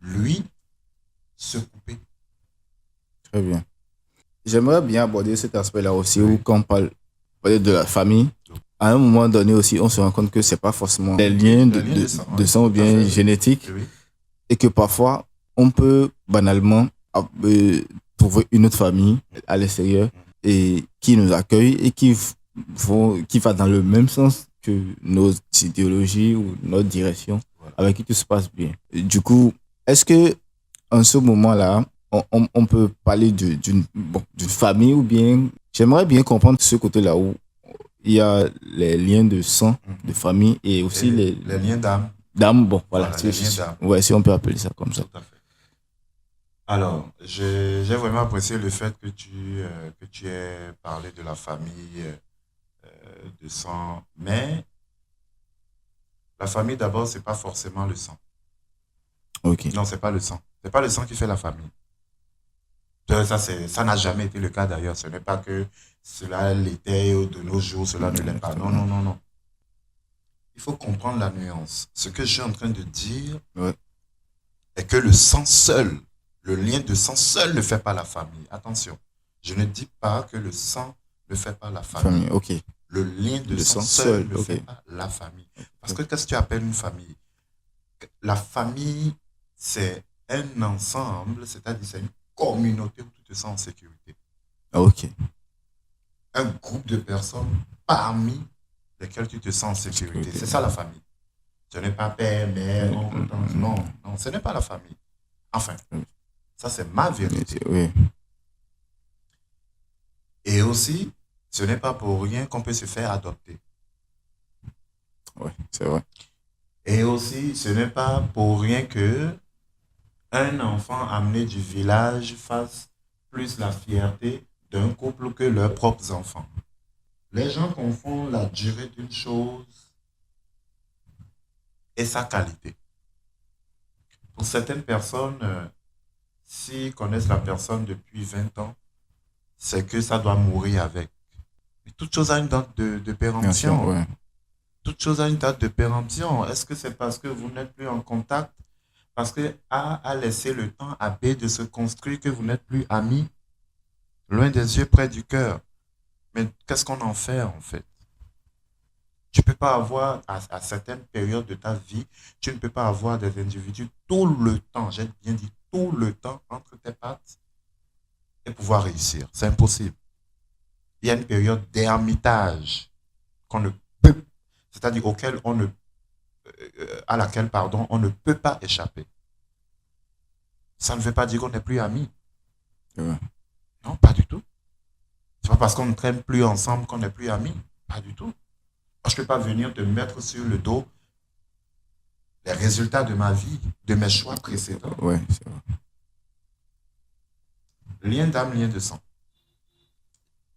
Speaker 2: lui se couper.
Speaker 1: Très bien. J'aimerais bien aborder cet aspect-là aussi, où quand on parle de la famille, à un moment donné aussi, on se rend compte que c'est pas forcément les liens de sang ou bien génétiques, et que parfois, on peut banalement trouver une autre famille à l'extérieur et qui nous accueille et qui va dans le même sens que nos idéologies ou notre direction, avec qui tout se passe bien. Et du coup, est-ce que en ce moment-là, on peut parler d'une famille, ou bien j'aimerais bien comprendre ce côté-là où il y a les liens de sang, de famille, et aussi les
Speaker 2: liens d'âme.
Speaker 1: D'âme, bon, voilà.
Speaker 2: Les liens d'âme.
Speaker 1: Ouais, si on peut appeler ça comme ça.
Speaker 2: Tout à fait. Alors, j'ai vraiment apprécié le fait que tu aies parlé de la famille de sang, mais la famille d'abord, c'est pas forcément le sang.
Speaker 1: Ok.
Speaker 2: Non, c'est pas le sang. C'est pas le sang qui fait la famille. Ça n'a jamais été le cas d'ailleurs. Ce n'est pas que cela l'était de nos jours, cela ne l'est pas. Non. Il faut comprendre la nuance. Ce que je suis en train de dire est que le sang seul, le lien de sang seul ne fait pas la famille. Attention, je ne dis pas que le sang ne fait pas la famille.
Speaker 1: Ok.
Speaker 2: Le lien de sang seul ne fait pas la famille. Parce que qu'est-ce que tu appelles une famille? La famille, c'est un ensemble, c'est-à-dire c'est une communauté où tu te sens en sécurité.
Speaker 1: Ok.
Speaker 2: un groupe de personnes parmi lesquelles tu te sens en sécurité. C'est ça la famille. Ce n'est pas père, mère, oncle, tante. Non, non, ce n'est pas la famille. Enfin, ça c'est ma vérité.
Speaker 1: Oui,
Speaker 2: Et aussi, ce n'est pas pour rien qu'on peut se faire adopter.
Speaker 1: oui, c'est vrai.
Speaker 2: Et aussi, ce n'est pas pour rien que un enfant amené du village fasse plus la fierté d'un couple que leurs propres enfants. Les gens confondent la durée d'une chose et sa qualité. Pour certaines personnes, s'ils connaissent la personne depuis 20 ans, c'est que ça doit mourir avec. Mais toute chose a une date de
Speaker 1: Bien sûr,
Speaker 2: péremption.
Speaker 1: ouais.
Speaker 2: Toute chose a une date de péremption. Est-ce que c'est parce que vous n'êtes plus en contact? Parce que A a laissé le temps à B de se construire que vous n'êtes plus amis? Loin des yeux, près du cœur. Mais qu'est-ce qu'on en fait en fait? Tu ne peux pas avoir, à certaines périodes de ta vie, tu ne peux pas avoir des individus tout le temps, j'ai bien dit tout le temps, entre tes pattes et pouvoir réussir. C'est impossible. Il y a une période d'ermitage qu'on ne peut, c'est-à-dire auquel on ne, à laquelle, pardon, on ne peut pas échapper. Ça ne veut pas dire qu'on n'est plus amis.
Speaker 1: Ouais.
Speaker 2: Non, pas du tout. C'est pas parce qu'on ne traîne plus ensemble qu'on n'est plus amis. Pas du tout. Je ne peux pas venir te mettre sur le dos les résultats de ma vie, de mes choix précédents.
Speaker 1: Ouais, c'est vrai.
Speaker 2: Lien d'âme, lien de sang.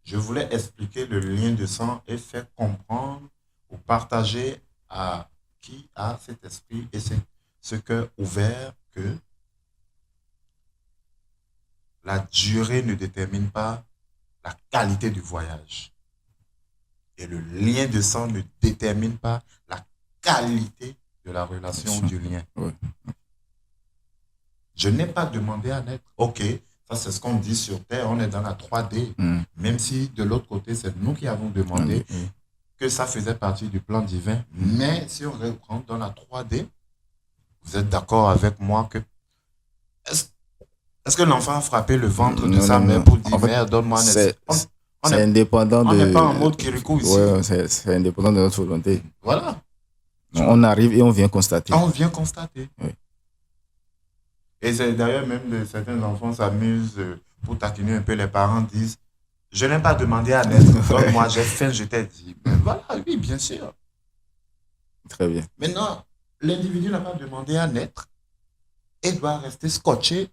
Speaker 2: Je voulais expliquer le lien de sang et faire comprendre ou partager à qui a cet esprit et ce cœur ouvert que la durée ne détermine pas la qualité du voyage. Et le lien de sang ne détermine pas la qualité de la relation ou du lien.
Speaker 1: Ouais.
Speaker 2: Je n'ai pas demandé à naître. Ok, ça c'est ce qu'on dit sur Terre, on est dans la 3D. Même si de l'autre côté, c'est nous qui avons demandé que ça faisait partie du plan divin. Mais si on rentre dans la 3D, vous êtes d'accord avec moi que est-ce que l'enfant a frappé le ventre de sa mère pour dire, mère, donne-moi un
Speaker 1: c'est
Speaker 2: on est
Speaker 1: indépendant
Speaker 2: on
Speaker 1: de...
Speaker 2: n'est pas en mode Kirikou ici.
Speaker 1: Ouais, c'est indépendant de notre volonté.
Speaker 2: Voilà.
Speaker 1: On arrive et on vient constater.
Speaker 2: On vient constater.
Speaker 1: Oui.
Speaker 2: Et c'est d'ailleurs même certains enfants s'amusent pour taquiner un peu les parents, disent, je n'ai pas demandé à naître, donne-moi, j'ai faim, je t'ai dit. Mais voilà, oui, bien sûr.
Speaker 1: Très bien.
Speaker 2: Maintenant, l'individu n'a pas demandé à naître et doit rester scotché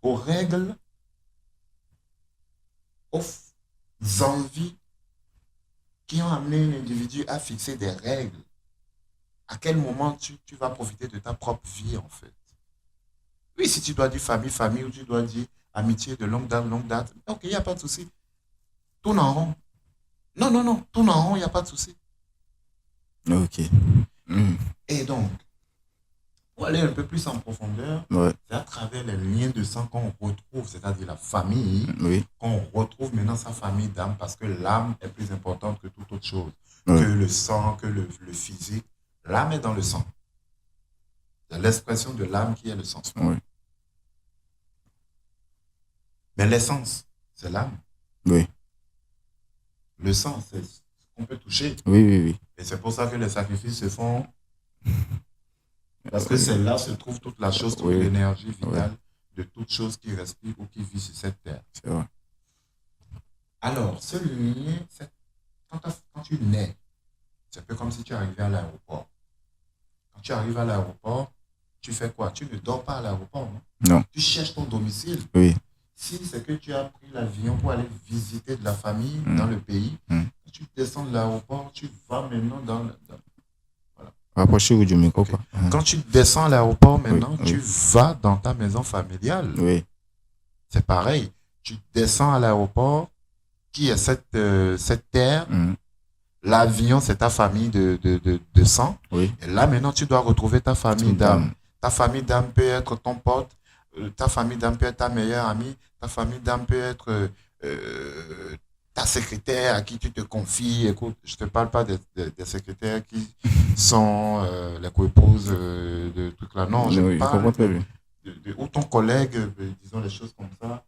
Speaker 2: aux règles, aux envies qui ont amené l'individu à fixer des règles. À quel moment tu vas profiter de ta propre vie, en fait? Oui, si tu dois dire famille, famille, ou tu dois dire amitié de longue date, ok, il n'y a pas de souci. Tourne en rond. Non, non, non, tourne en rond, il n'y a pas de souci.
Speaker 1: Ok.
Speaker 2: Et donc, pour aller un peu plus en profondeur, c'est à travers les liens de sang qu'on retrouve, c'est-à-dire la famille, qu'on retrouve maintenant sa famille d'âme, parce que l'âme est plus importante que toute autre chose, que le sang, que le physique. L'âme est dans le sang. C'est l'expression de l'âme qui est le sang. Mais l'essence, c'est l'âme.
Speaker 1: Oui.
Speaker 2: Le sang, c'est ce qu'on peut toucher.
Speaker 1: Oui.
Speaker 2: Et c'est pour ça que les sacrifices se font. Parce que c'est là se trouve toute la chose, toute l'énergie vitale de toute chose qui respire ou qui vit sur cette terre.
Speaker 1: C'est vrai.
Speaker 2: Alors, ce lien, quand tu nais, c'est un peu comme si tu arrivais à l'aéroport. Quand tu arrives à l'aéroport, tu fais quoi? Tu ne dors pas à l'aéroport, non?
Speaker 1: Non.
Speaker 2: Tu cherches ton domicile.
Speaker 1: Oui.
Speaker 2: Si c'est que tu as pris l'avion pour aller visiter de la famille dans le pays, quand tu descends de l'aéroport, tu vas maintenant dans voilà.
Speaker 1: Rapprochez-vous du micro.
Speaker 2: Okay. Quand tu descends à l'aéroport maintenant, tu vas dans ta maison familiale.
Speaker 1: Oui.
Speaker 2: C'est pareil. Tu descends à l'aéroport, qui est cette terre. L'avion, c'est ta famille de sang.
Speaker 1: Oui.
Speaker 2: Et là, maintenant, tu dois retrouver ta famille d'âme. Ta famille d'âme peut être ton pote. Ta famille d'âme peut être ta meilleure amie. Ta famille d'âme peut être ta secrétaire à qui tu te confies. Écoute, je ne te parle pas des secrétaires qui sont les co-épouses de trucs là. Non, je parle ou ton collègue, disons les choses comme ça.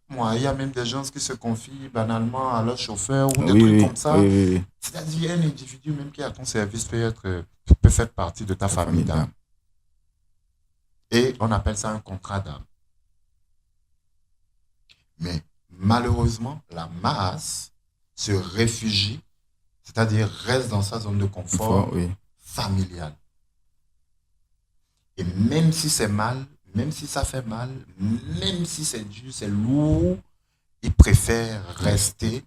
Speaker 2: Moi, il y a même des gens qui se confient banalement à leur chauffeur ou des
Speaker 1: Oui,
Speaker 2: trucs
Speaker 1: oui,
Speaker 2: comme ça.
Speaker 1: oui, oui, oui.
Speaker 2: C'est-à-dire, un individu même qui est à ton service peut faire partie de ta
Speaker 1: La
Speaker 2: famille
Speaker 1: famille
Speaker 2: d'âme.
Speaker 1: d'âme.
Speaker 2: Et on appelle ça un contrat d'âme. Mais malheureusement, la masse se réfugie, c'est-à-dire reste dans sa zone de confort
Speaker 1: Oui.
Speaker 2: familial. Et même si c'est mal, même si ça fait mal, même si c'est dur, c'est lourd, ils préfèrent rester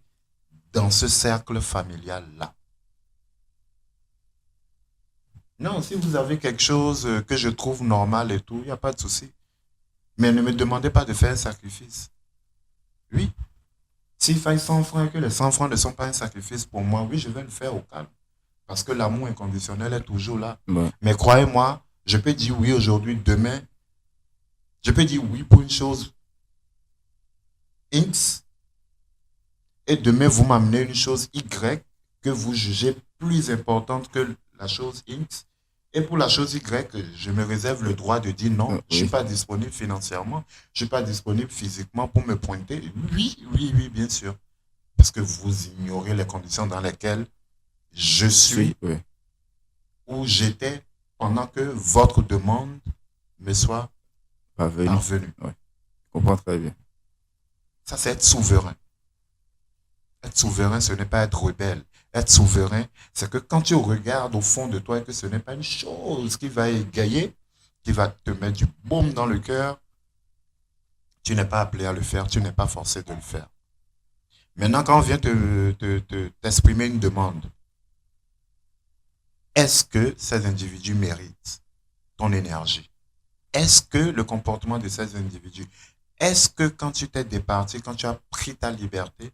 Speaker 2: dans ce cercle familial-là. Non, si vous avez quelque chose que je trouve normal et tout, il n'y a pas de souci. Mais ne me demandez pas de faire un sacrifice. Oui, s'il faille 100 francs et que les 100 francs ne sont pas un sacrifice pour moi, oui, je vais le faire au calme. Parce que l'amour inconditionnel est toujours là.
Speaker 1: Ouais.
Speaker 2: Mais croyez-moi, je peux dire oui aujourd'hui, demain, je peux dire oui pour une chose X, et demain vous m'amenez une chose Y que vous jugez plus importante que la chose X. Et pour la chose Y, je me réserve le droit de dire non, je ne suis
Speaker 1: Oui.
Speaker 2: pas disponible financièrement, je ne suis pas disponible physiquement pour me pointer. Oui, oui, oui, bien sûr. Parce que vous ignorez les conditions dans lesquelles je suis
Speaker 1: Oui.
Speaker 2: ou j'étais pendant que votre demande me soit
Speaker 1: Parvenu.
Speaker 2: parvenue.
Speaker 1: Ouais. Je comprends très bien.
Speaker 2: Ça, c'est être souverain. Être souverain, ce n'est pas être rebelle. Être souverain, c'est que quand tu regardes au fond de toi et que ce n'est pas une chose qui va égayer, qui va te mettre du baume dans le cœur, tu n'es pas appelé à le faire, tu n'es pas forcé de le faire. Maintenant, quand on vient t'exprimer une demande, est-ce que ces individus méritent ton énergie? Est-ce que le comportement de ces individus, est-ce que quand tu t'es départi, quand tu as pris ta liberté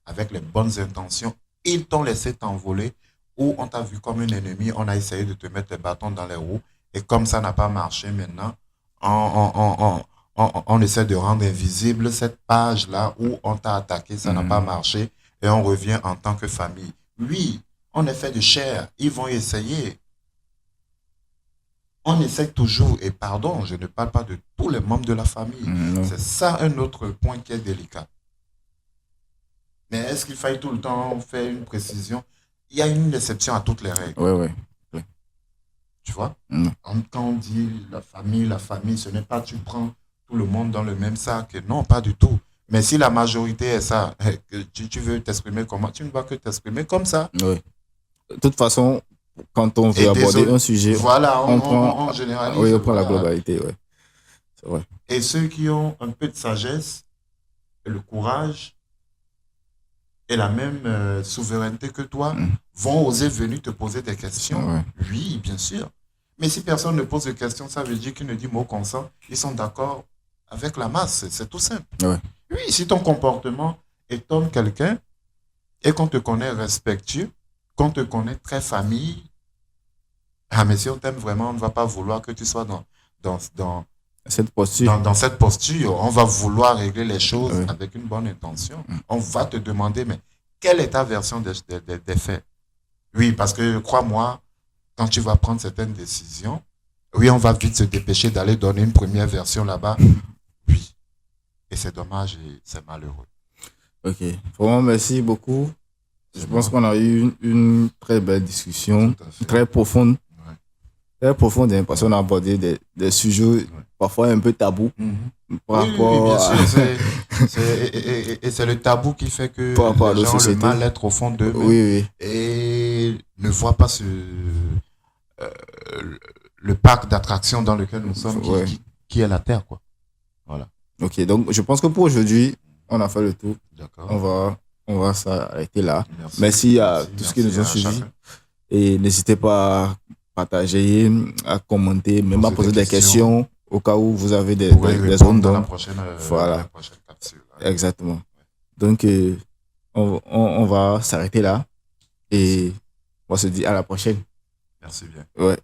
Speaker 2: avec les bonnes intentions, ils t'ont laissé t'envoler ou on t'a vu comme un ennemi, on a essayé de te mettre les bâtons dans les roues et comme ça n'a pas marché maintenant, on essaie de rendre invisible cette page-là où on t'a attaqué, ça n'a pas marché et on revient en tant que famille. Oui, on est fait de chair, ils vont essayer. On essaie toujours, et pardon, je ne parle pas de tous les membres de la famille. C'est ça un autre point qui est délicat. Mais est-ce qu'il faille tout le temps faire une précision? Il y a une exception à toutes les règles.
Speaker 1: Oui.
Speaker 2: Tu vois? Quand on dit la famille, ce n'est pas tu prends tout le monde dans le même sac. Non, pas du tout. Mais si la majorité est ça, que tu veux t'exprimer comment? Tu ne vas que t'exprimer comme ça.
Speaker 1: Oui. De toute façon, quand on veut
Speaker 2: Et
Speaker 1: aborder
Speaker 2: désolé,
Speaker 1: un sujet,
Speaker 2: voilà,
Speaker 1: on prend,
Speaker 2: on généralise.
Speaker 1: oui, on prend la
Speaker 2: Voilà.
Speaker 1: globalité. Ouais. C'est vrai.
Speaker 2: Et ceux qui ont un peu de sagesse, et le courage et la même souveraineté que toi vont oser venir te poser des questions.
Speaker 1: Ouais.
Speaker 2: Oui, bien sûr. Mais si personne ne pose de questions, ça veut dire qu'ils ne disent mot consent. Ils sont d'accord avec la masse. C'est tout simple.
Speaker 1: Ouais.
Speaker 2: Oui, si ton comportement étonne quelqu'un et qu'on te connaît respectueux, qu'on te connaît très famille, ah, mais si on t'aime vraiment, on ne va pas vouloir que tu sois dans
Speaker 1: cette posture.
Speaker 2: Dans cette posture, on va vouloir régler les choses avec une bonne intention. On va te demander, mais quelle est ta version des faits? Oui, parce que crois-moi, quand tu vas prendre certaines décisions, oui, on va vite se dépêcher d'aller donner une première version là-bas. Oui. Et c'est dommage et c'est malheureux.
Speaker 1: Ok. Vraiment, merci beaucoup. Je pense qu'on a eu une très belle discussion, très profonde. Très profonde, hein, parce qu'on a abordé des sujets parfois un peu tabous.
Speaker 2: Oui, bien sûr. Et c'est le tabou qui fait que les gens ont le mal-être au fond d'eux-mêmes et ne voient pas le parc d'attractions dans lequel nous sommes, qui est la Terre, quoi. Voilà.
Speaker 1: Ok, donc je pense que pour aujourd'hui, on a fait le tour.
Speaker 2: D'accord.
Speaker 1: On va s'arrêter là. Merci à tous ceux qui nous ont suivis. Et n'hésitez pas à partager, à commenter, même à poser des questions au cas où vous avez des zones
Speaker 2: dans la prochaine
Speaker 1: capsule. Exactement. Donc, on va s'arrêter là et on se dit à la prochaine.
Speaker 2: Merci bien.
Speaker 1: Ouais.